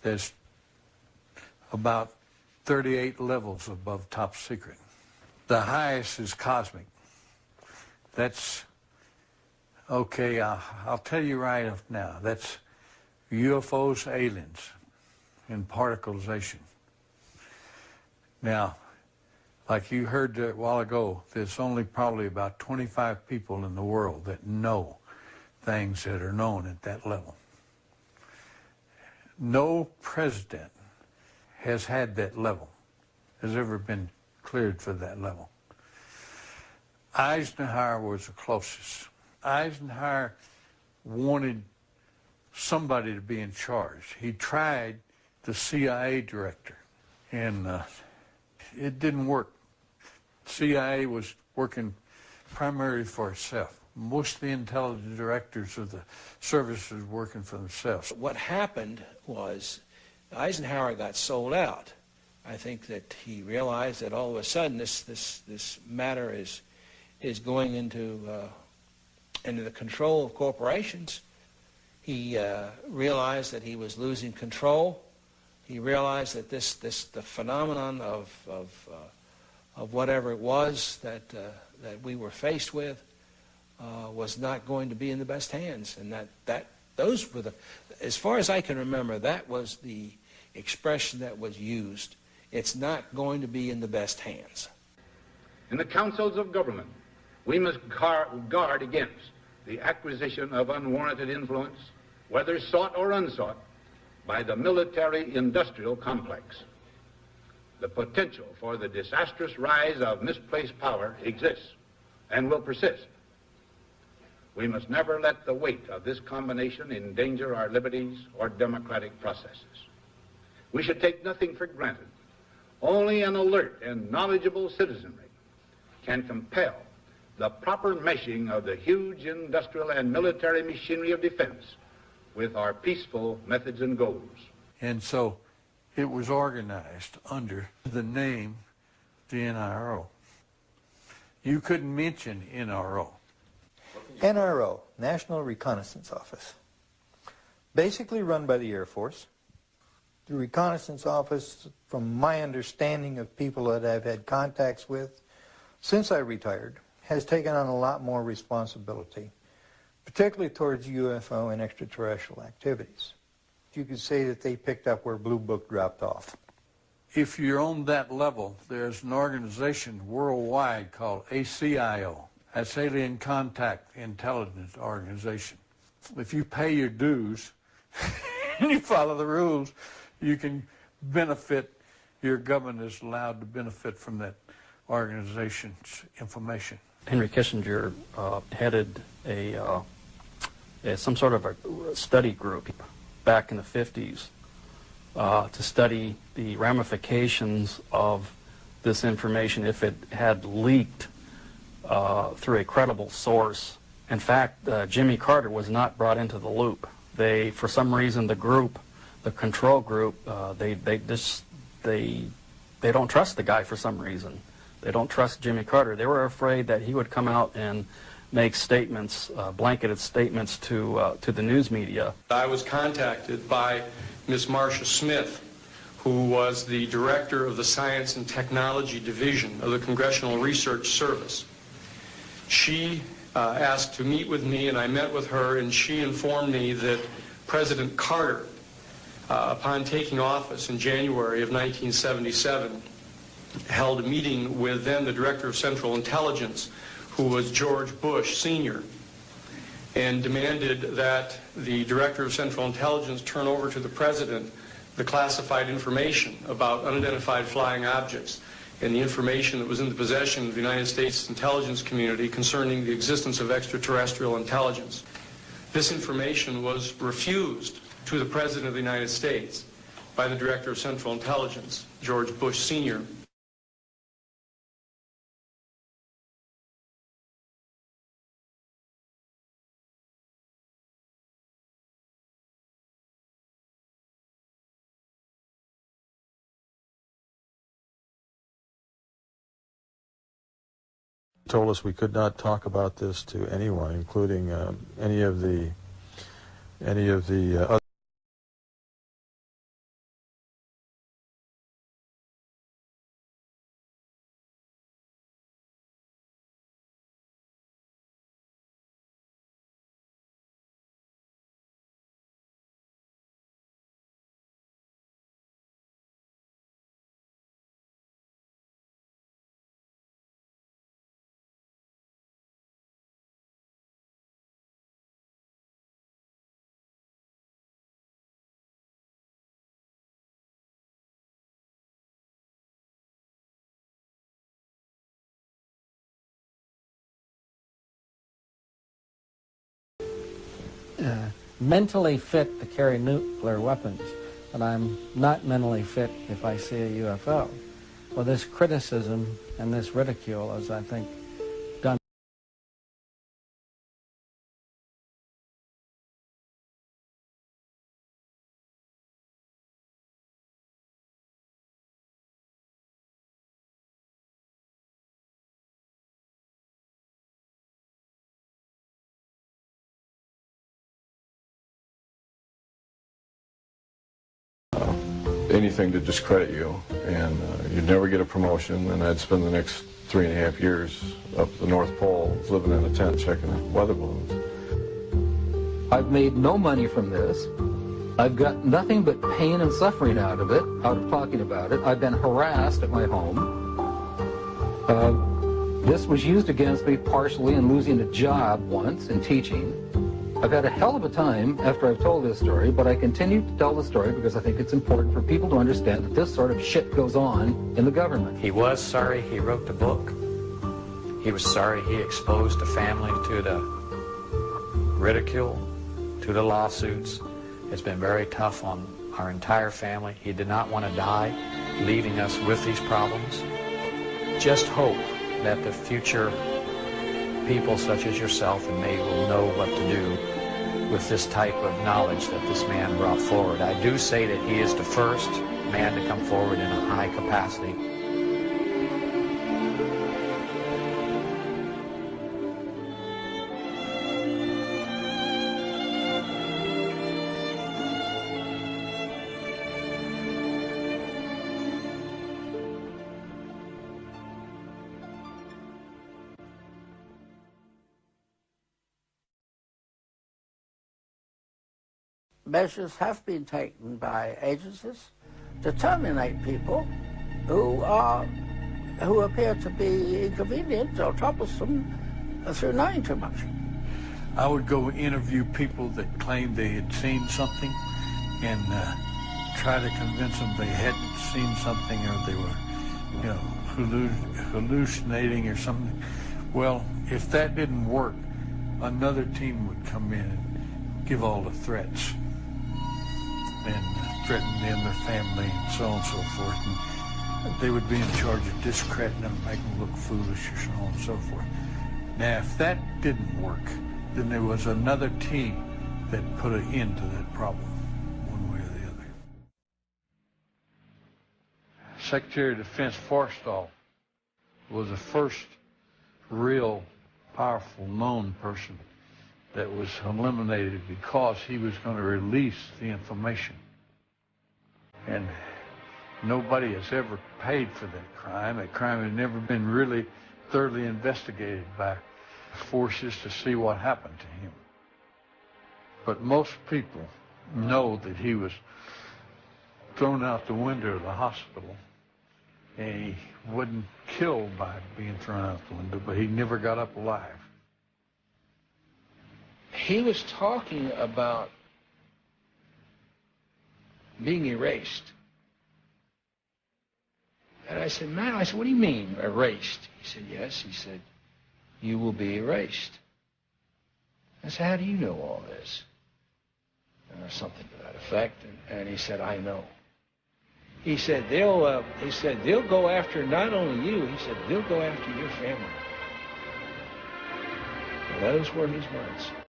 There's about 38 levels above top secret. The highest is cosmic. That's, okay, I'll tell you right off now, that's UFOs, aliens, and particleization. Now, like you heard a while ago, there's only probably about 25 people in the world that know things that are known at that level. No president has had that level, has ever been cleared for that level. Eisenhower was the closest. Eisenhower wanted somebody to be in charge. He tried the CIA director, and it didn't work. CIA was working primarily for itself. Most of the intelligence directors of the services were working for themselves. What happened was Eisenhower got sold out. I think that he realized that all of a sudden this matter is going into the control of corporations. He realized that he was losing control. He realized that the phenomenon of whatever it was that we were faced with was not going to be in the best hands, and those were as far as I can remember, that was the expression that was used. It's not going to be in the best hands. In the councils of government, we must guard against the acquisition of unwarranted influence, whether sought or unsought, by the military-industrial complex. The potential for the disastrous rise of misplaced power exists and will persist. We must never let the weight of this combination endanger our liberties or democratic processes. We should take nothing for granted. Only an alert and knowledgeable citizenry can compel the proper meshing of the huge industrial and military machinery of defense with our peaceful methods and goals. And so it was organized under the name the NRO. You couldn't mention NRO. NRO, National Reconnaissance Office, basically run by the Air Force. The Reconnaissance Office, from my understanding of people that I've had contacts with since I retired, has taken on a lot more responsibility, particularly towards UFO and extraterrestrial activities. You could say that they picked up where Blue Book dropped off. If you're on that level, there's an organization worldwide called ACIO. That's Alien Contact Intelligence Organization. If you pay your dues and you follow the rules, you can benefit, your government is allowed to benefit from that organization's information. Henry Kissinger headed some sort of a study group back in the 50s to study the ramifications of this information if it had leaked through a credible source. In fact, Jimmy Carter was not brought into the loop. They, for some reason, the group, the control group, they don't trust the guy for some reason. They don't trust Jimmy Carter. They were afraid that he would come out and make statements, blanketed statements to the news media. I was contacted by Ms. Marcia Smith, who was the director of the Science and Technology Division of the Congressional Research Service. She asked to meet with me, and I met with her, and she informed me that President Carter, upon taking office in January of 1977, held a meeting with then the Director of Central Intelligence, who was George Bush Sr., and demanded that the Director of Central Intelligence turn over to the President the classified information about unidentified flying objects and the information that was in the possession of the United States intelligence community concerning the existence of extraterrestrial intelligence. This information was refused to the President of the United States by the Director of Central Intelligence, George Bush Sr. Told us we could not talk about this to anyone, including any of the other mentally fit to carry nuclear weapons, but I'm not mentally fit if I see a UFO. Well, this criticism and this ridicule is, I think, done. Anything to discredit you, and you'd never get a promotion, and I'd spend the next 3.5 years up at the North Pole living in a tent checking weather balloons. I've made no money from this. I've got nothing but pain and suffering out of it, out of talking about it. I've been harassed at my home. This was used against me partially in losing a job once in teaching. I've had a hell of a time after I've told this story, but I continue to tell the story because I think it's important for people to understand that this sort of shit goes on in the government. He was sorry he wrote the book. He was sorry he exposed the family to the ridicule, to the lawsuits. It's been very tough on our entire family. He did not want to die, leaving us with these problems. Just hope that the future people such as yourself and me will know what to do with this type of knowledge that this man brought forward. I do say that he is the first man to come forward in a high capacity. Measures have been taken by agencies to terminate people who appear to be inconvenient or troublesome through knowing too much. I would go interview people that claimed they had seen something and try to convince them they hadn't seen something or they were, hallucinating or something. Well, if that didn't work, another team would come in and give all the threats and threaten them, their family, and so on and so forth. And they would be in charge of discrediting them, making them look foolish, or so on and so forth. Now, if that didn't work, then there was another team that put an end to that problem, one way or the other. Secretary of Defense Forstall was the first real powerful known person that was eliminated because he was going to release the information. And nobody has ever paid for that crime. That crime had never been really thoroughly investigated by forces to see what happened to him. But most people know that he was thrown out the window of the hospital, and he wasn't killed by being thrown out the window, but he never got up alive. He was talking about being erased. And I said, man, what do you mean, erased? He said, yes. He said, you will be erased. I said, how do you know all this? Or something to that effect. And he said, I know. He said, they'll go after not only you, he said, they'll go after your family. Well, those were his words.